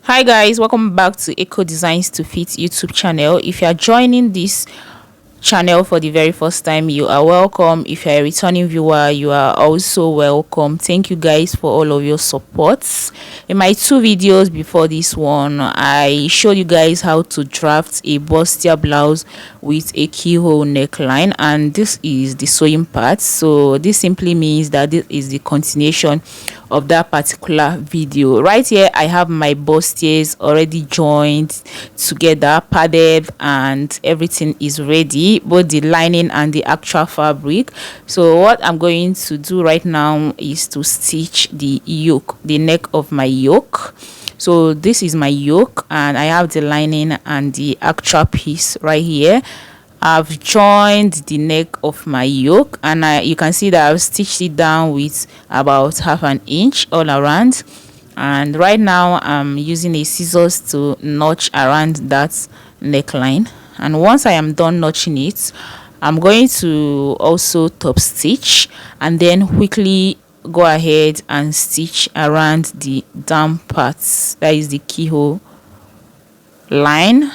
Hi guys, welcome back to Eco Designs to Fit YouTube channel. If you are joining this channel for the very first time, you are welcome. If you're a returning viewer, you are also welcome. Thank you guys for all of your supports. In my two videos before this one, I showed you guys how to draft a bustier blouse with a keyhole neckline, and this is the sewing part. So this simply means that this is the continuation of that particular video. Right here I have my bustiers already joined together, padded, and everything is ready, both the lining and the actual fabric. So what I'm going to do right now is to stitch the yoke, the neck of my yoke. So this is my yoke and I have the lining and the actual piece right here. I've joined the neck of my yoke, and you can see that I've stitched it down with about half an inch all around. And right now I'm using a scissors to notch around that neckline. And once I am done notching it, I'm going to also top stitch and then quickly go ahead and stitch around the down parts, that is the keyhole line.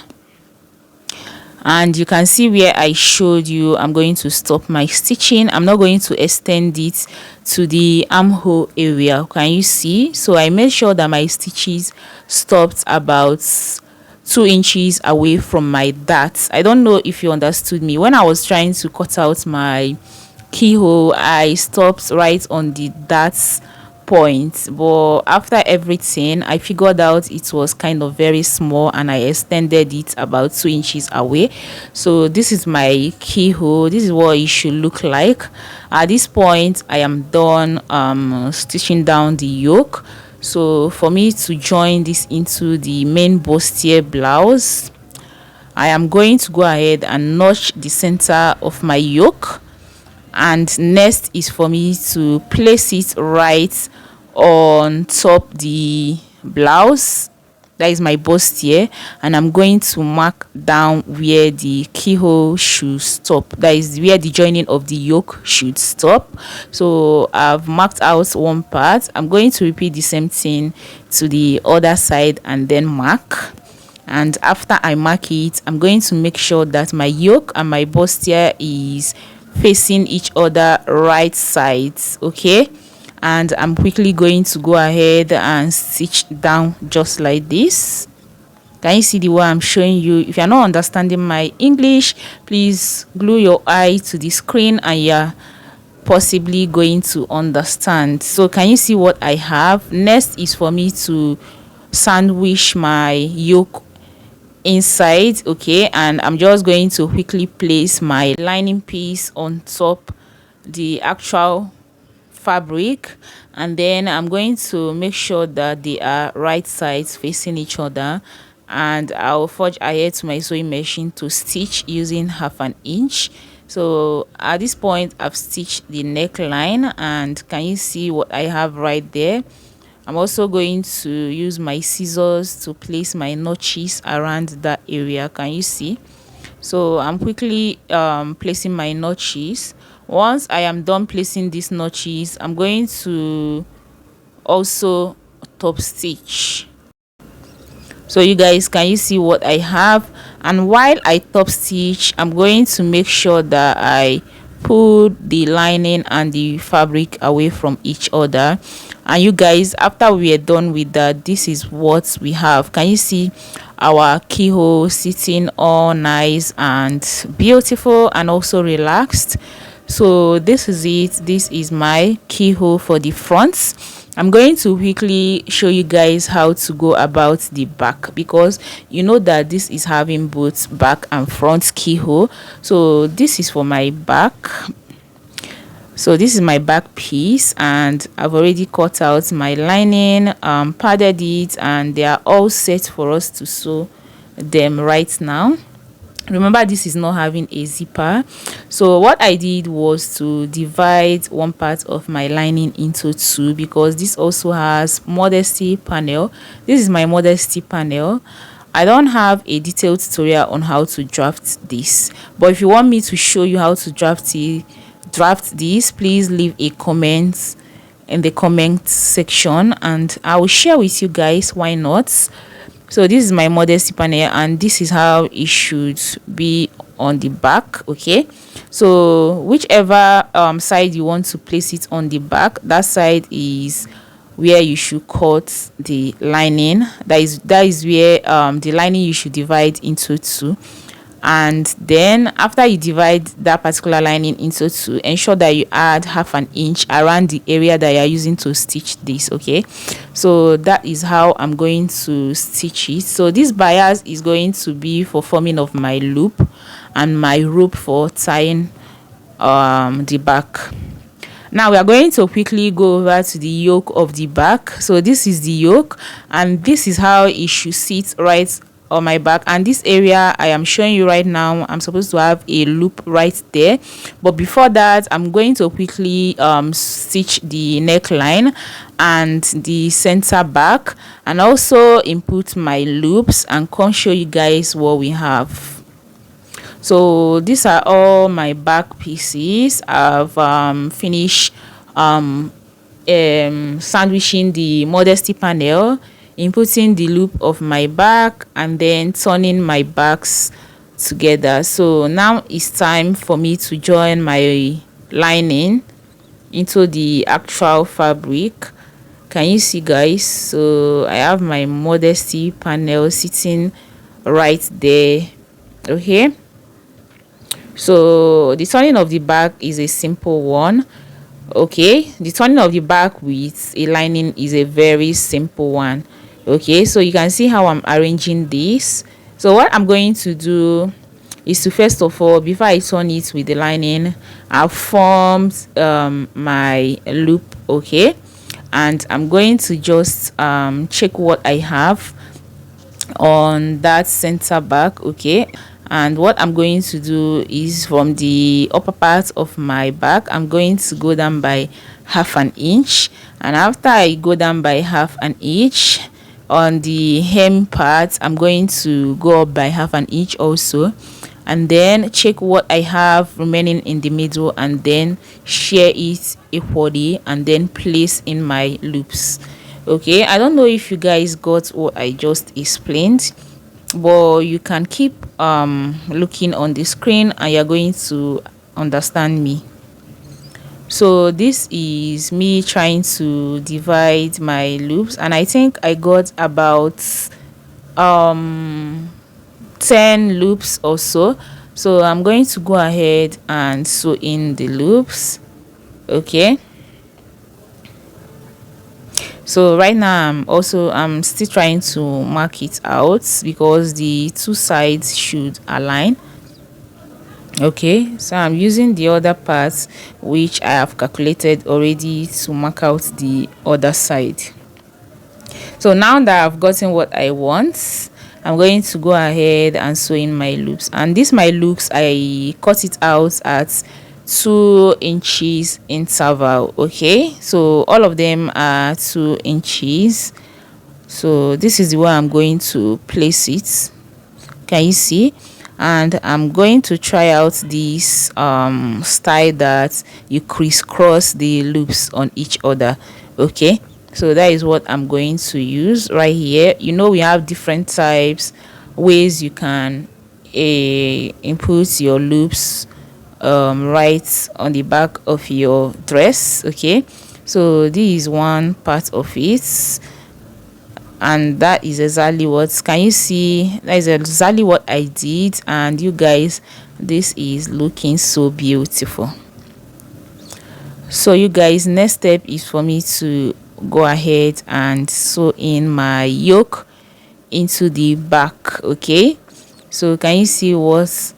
And you can see where I showed you, I'm going to stop my stitching. I'm not going to extend it to the armhole area. Can you see? So I made sure that my stitches stopped about 2 inches away from my darts. I don't know if you understood me. When I was trying to cut out my keyhole, I stopped right on the darts point, but after everything I figured out it was kind of very small and I extended it about 2 inches away. So this is my keyhole. This is what it should look like. At this point I am done stitching down the yoke. So for me to join this into the main bustier blouse, I am going to go ahead and notch the center of my yoke, and next is for me to place it right on top the blouse, that is my bustier, and I'm going to mark down where the keyhole should stop, that is where the joining of the yoke should stop. So I've marked out one part. I'm going to repeat the same thing to the other side and then mark. And after I mark it, I'm going to make sure that my yoke and my bustier is facing each other right sides, okay? And I'm quickly going to go ahead and stitch down just like this. Can you see the way I'm showing you? If you're not understanding my English, please glue your eye to the screen and you're possibly going to understand. So can you see what I have? Next is for me to sandwich my yoke inside, okay? And I'm just going to quickly place my lining piece on top the actual fabric, and then I'm going to make sure that they are right sides facing each other, and I'll forge ahead to my sewing machine to stitch using half an inch. So at this point I've stitched the neckline, and can you see what I have right there? I'm also going to use my scissors to place my notches around that area. Can you see? So I'm quickly placing my notches. Once I am done placing these notches, I'm going to also top stitch. So you guys, can you see what I have? And while I top stitch, I'm going to make sure that I pull the lining and the fabric away from each other. And you guys, after we are done with that, this is what we have. Can you see our keyhole sitting all nice and beautiful and also relaxed? So this is it. This is my keyhole for the front. I'm going to quickly show you guys how to go about the back, because you know that this is having both back and front keyhole. So this is for my back. So this is my back piece, and I've already cut out my lining, padded it, and they are all set for us to sew them right now. Remember, this is not having a zipper. So what I did was to divide one part of my lining into two, because this also has modesty panel. This is my modesty panel. I don't have a detailed tutorial on how to draft this, but if you want me to show you how to draft this, please leave a comment in the comment section and I will share with you guys. Why not? So this is my modesty panel, and this is how it should be on the back. Okay, so whichever side you want to place it on the back, that side is where you should cut the lining. That is where the lining you should divide into two. And then after you divide that particular lining into two, ensure that you add half an inch around the area that you are using to stitch this. Okay, so that is how I'm going to stitch it. So this bias is going to be for forming of my loop, and my rope for tying the back. Now we are going to quickly go over to the yoke of the back. So this is the yoke, and this is how it should sit right on my back. And this area I am showing you right now, I'm supposed to have a loop right there, but before that I'm going to quickly stitch the neckline and the center back, and also input my loops and come show you guys what we have. So these are all my back pieces. I've finished sandwiching the modesty panel, inputting the loop of my back, and then turning my backs together. So now it's time for me to join my lining into the actual fabric. Can you see, guys? So I have my modesty panel sitting right there. Okay, so the turning of the back is a simple one. Okay, the turning of the back with a lining is a very simple one. Okay, so you can see how I'm arranging this. So what I'm going to do is to, first of all, before I turn it with the lining, I've formed my loop. Okay, and I'm going to just check what I have on that center back. Okay, and what I'm going to do is, from the upper part of my back, I'm going to go down by half an inch, and after I go down by half an inch on the hem part, I'm going to go up by half an inch also, and then check what I have remaining in the middle, and then share it equally, and then place in my loops. Okay, I don't know if you guys got what I just explained, but you can keep looking on the screen and you're going to understand me. So this is me trying to divide my loops, and I think I got about 10 loops or so. So I'm going to go ahead and sew in the loops. Okay, so right now I'm still trying to mark it out because the two sides should align. Okay, so I'm using the other parts which I have calculated already to mark out the other side. So now that I've gotten what I want, I'm going to go ahead and sew in my loops. And this my loops, I cut it out at 2 inches interval. Okay, so all of them are 2 inches. So this is the way I'm going to place it. Can you see? And I'm going to try out this style that you crisscross the loops on each other. Okay, so that is what I'm going to use right here. You know, we have different types, ways you can input your loops right on the back of your dress. Okay, so this is one part of it, and that is exactly what, can you see, that is exactly what I did. And you guys, this is looking so beautiful. So you guys, next step is for me to go ahead and sew in my yoke into the back. Okay, so can you see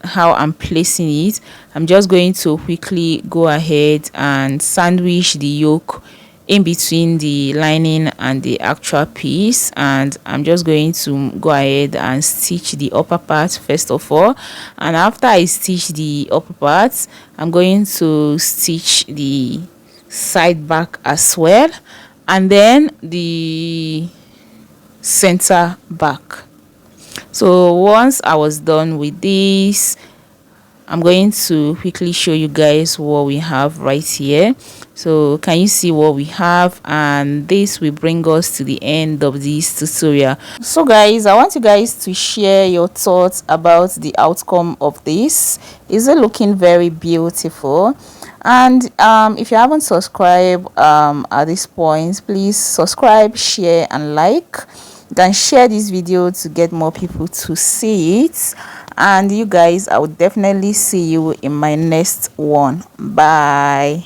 how I'm placing it? I'm just going to quickly go ahead and sandwich the yoke in between the lining and the actual piece, and I'm just going to go ahead and stitch the upper part first of all. And after I stitch the upper part, I'm going to stitch the side back as well, and then the center back. So once I was done with this, I'm going to quickly show you guys what we have right here. So can you see what we have? And this will bring us to the end of this tutorial. So guys, I want you guys to share your thoughts about the outcome of this. Is it looking very beautiful? And if you haven't subscribed at this point, please subscribe, share and like. Then share this video to get more people to see it. And you guys, I will definitely see you in my next one. Bye.